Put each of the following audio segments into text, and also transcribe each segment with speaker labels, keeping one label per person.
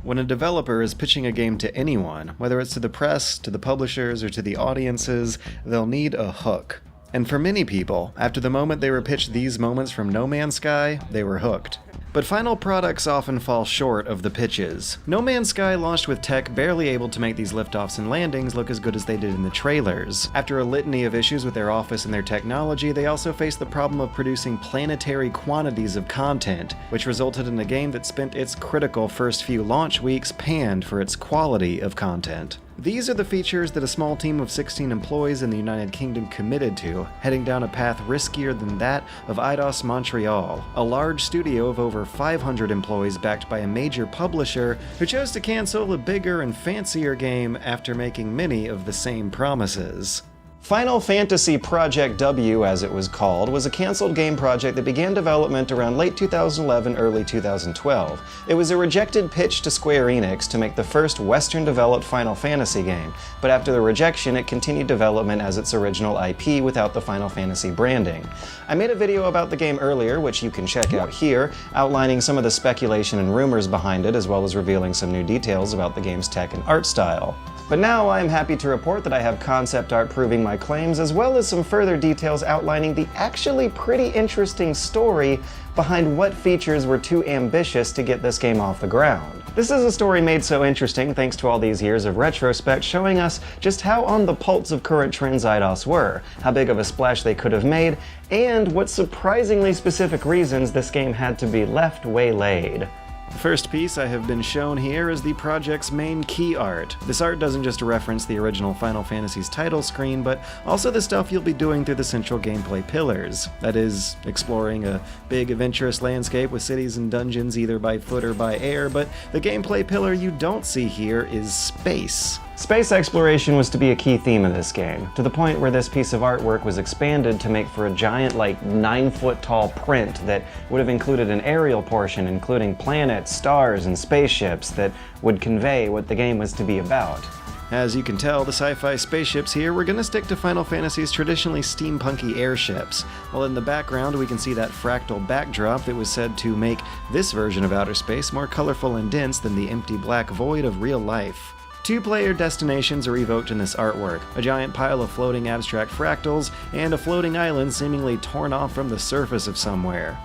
Speaker 1: When a developer is pitching a game to anyone, whether it's to the press, to the publishers, or to the audiences, they'll need a hook. And for many people, after the moment they were pitched these moments from No Man's Sky, they were hooked. But final products often fall short of the pitches. No Man's Sky launched with tech barely able to make these liftoffs and landings look as good as they did in the trailers. After a litany of issues with their office and their technology, they also faced the problem of producing planetary quantities of content, which resulted in a game that spent its critical first few launch weeks panned for its quality of content. These are the features that a small team of 16 employees in the United Kingdom committed to, heading down a path riskier than that of Eidos Montreal, a large studio of over 500 employees backed by a major publisher who chose to cancel a bigger and fancier game after making many of the same promises. Final Fantasy Project W, as it was called, was a cancelled game project that began development around late 2011, early 2012. It was a rejected pitch to Square Enix to make the first Western-developed Final Fantasy game, but after the rejection, it continued development as its original IP without the Final Fantasy branding. I made a video about the game earlier, which you can check out here, outlining some of the speculation and rumors behind it, as well as revealing some new details about the game's tech and art style. But now I am happy to report that I have concept art proving my claims, as well as some further details outlining the actually pretty interesting story behind what features were too ambitious to get this game off the ground. This is a story made so interesting thanks to all these years of retrospect showing us just how on the pulse of current trends Eidos were, how big of a splash they could have made, and what surprisingly specific reasons this game had to be left waylaid. The first piece I have been shown here is the project's main key art. This art doesn't just reference the original Final Fantasy's title screen, but also the stuff you'll be doing through the central gameplay pillars. That is, exploring a big adventurous landscape with cities and dungeons either by foot or by air, but the gameplay pillar you don't see here is space. Space exploration was to be a key theme of this game, to the point where this piece of artwork was expanded to make for a giant, 9-foot-tall print that would have included an aerial portion including planets, stars, and spaceships that would convey what the game was to be about. As you can tell, the sci-fi spaceships here were gonna stick to Final Fantasy's traditionally steampunky airships, while in the background we can see that fractal backdrop that was said to make this version of outer space more colorful and dense than the empty black void of real life. Two-player destinations are evoked in this artwork, a giant pile of floating abstract fractals, and a floating island seemingly torn off from the surface of somewhere.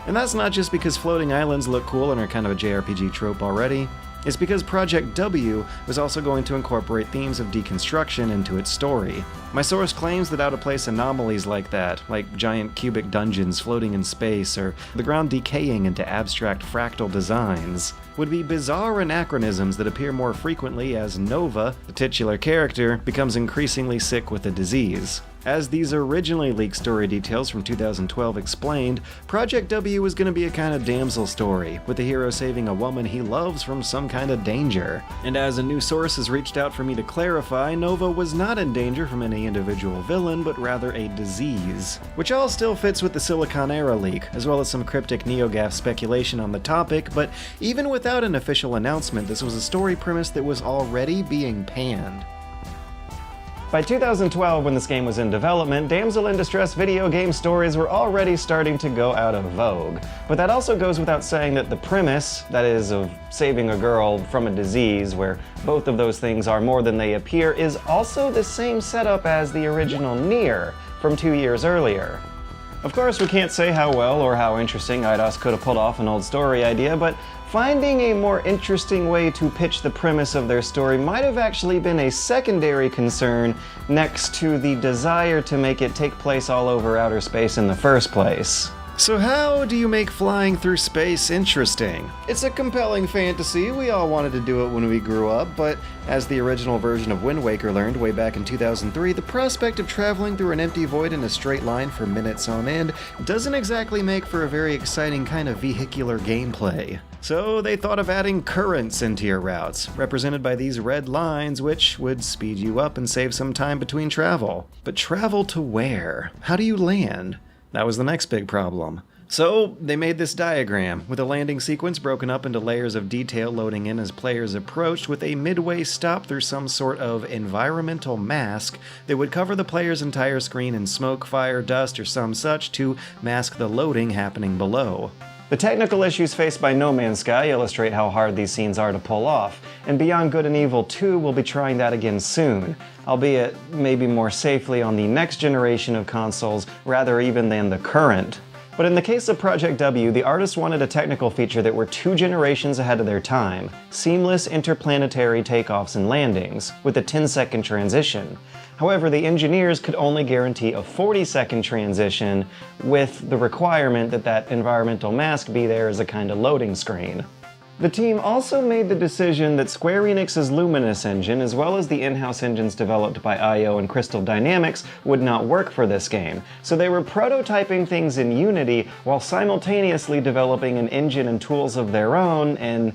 Speaker 1: And that's not just because floating islands look cool and are kind of a JRPG trope already. It's because Project W was also going to incorporate themes of deconstruction into its story. My source claims that out-of-place anomalies like that, like giant cubic dungeons floating in space or the ground decaying into abstract fractal designs, would be bizarre anachronisms that appear more frequently as Nova, the titular character, becomes increasingly sick with a disease. As these originally leaked story details from 2012 explained, Project W was going to be a kind of damsel story, with the hero saving a woman he loves from some kind of danger. And as a new source has reached out for me to clarify, Nova was not in danger from any individual villain, but rather a disease. Which all still fits with the Silicon Era leak, as well as some cryptic NeoGAF speculation on the topic, but even without an official announcement, this was a story premise that was already being panned. By 2012, when this game was in development, damsel in distress video game stories were already starting to go out of vogue. But that also goes without saying that the premise, that is, of saving a girl from a disease, where both of those things are more than they appear, is also the same setup as the original Nier from 2 years earlier. Of course, we can't say how well or how interesting Eidos could have pulled off an old story idea, but finding a more interesting way to pitch the premise of their story might have actually been a secondary concern next to the desire to make it take place all over outer space in the first place. So how do you make flying through space interesting? It's a compelling fantasy, we all wanted to do it when we grew up, but as the original version of Wind Waker learned way back in 2003, the prospect of traveling through an empty void in a straight line for minutes on end doesn't exactly make for a very exciting kind of vehicular gameplay. So they thought of adding currents into your routes, represented by these red lines, which would speed you up and save some time between travel. But travel to where? How do you land? That was the next big problem. So they made this diagram, with a landing sequence broken up into layers of detail loading in as players approached, with a midway stop through some sort of environmental mask that would cover the player's entire screen in smoke, fire, dust, or some such to mask the loading happening below. The technical issues faced by No Man's Sky illustrate how hard these scenes are to pull off, and Beyond Good and Evil 2 will be trying that again soon, albeit maybe more safely on the next generation of consoles rather even than the current. But in the case of Project W, the artists wanted a technical feature that were 2 generations ahead of their time, seamless interplanetary takeoffs and landings, with a 10-second transition. However, the engineers could only guarantee a 40-second transition, with the requirement that that environmental mask be there as a kind of loading screen. The team also made the decision that Square Enix's Luminous engine, as well as the in-house engines developed by IO and Crystal Dynamics, would not work for this game, so they were prototyping things in Unity while simultaneously developing an engine and tools of their own, and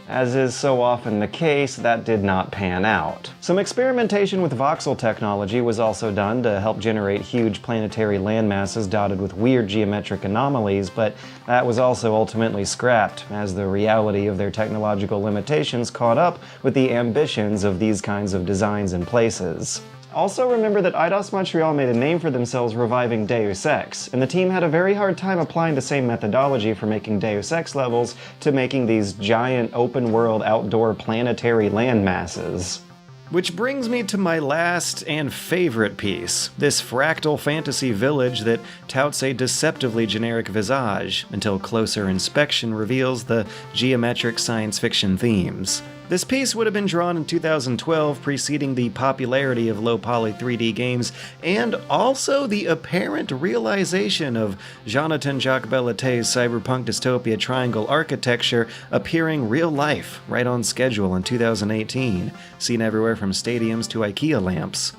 Speaker 1: as is so often the case, that did not pan out. Some experimentation with voxel technology was also done to help generate huge planetary landmasses dotted with weird geometric anomalies, but that was also ultimately scrapped, as the reality of their technological limitations caught up with the ambitions of these kinds of designs and places. Also remember that Eidos Montreal made a name for themselves reviving Deus Ex, and the team had a very hard time applying the same methodology for making Deus Ex levels to making these giant open-world outdoor planetary landmasses. Which brings me to my last and favorite piece, this fractal fantasy village that touts a deceptively generic visage, until closer inspection reveals the geometric science fiction themes. This piece would have been drawn in 2012, preceding the popularity of low-poly 3D games, and also the apparent realization of Jonathan Jacques Bellatay's cyberpunk dystopia triangle architecture appearing real life, right on schedule in 2018, seen everywhere from stadiums to IKEA lamps.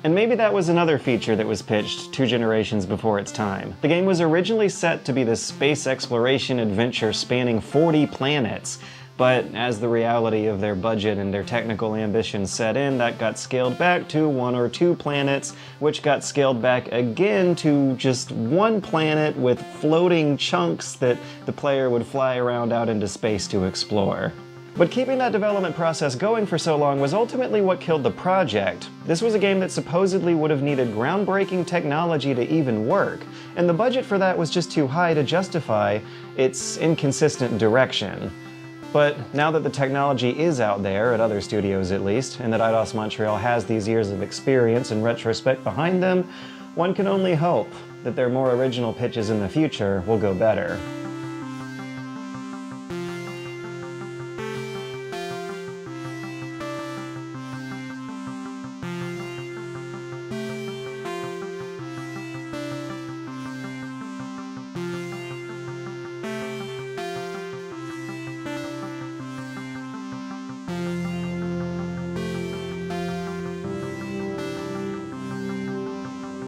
Speaker 1: And maybe that was another feature that was pitched 2 generations before its time. The game was originally set to be this space exploration adventure spanning 40 planets, but as the reality of their budget and their technical ambitions set in, that got scaled back to 1 or 2 planets, which got scaled back again to just 1 planet with floating chunks that the player would fly around out into space to explore. But keeping that development process going for so long was ultimately what killed the project. This was a game that supposedly would have needed groundbreaking technology to even work, and the budget for that was just too high to justify its inconsistent direction. But now that the technology is out there, at other studios at least, and that Eidos Montreal has these years of experience and retrospect behind them, one can only hope that their more original pitches in the future will go better.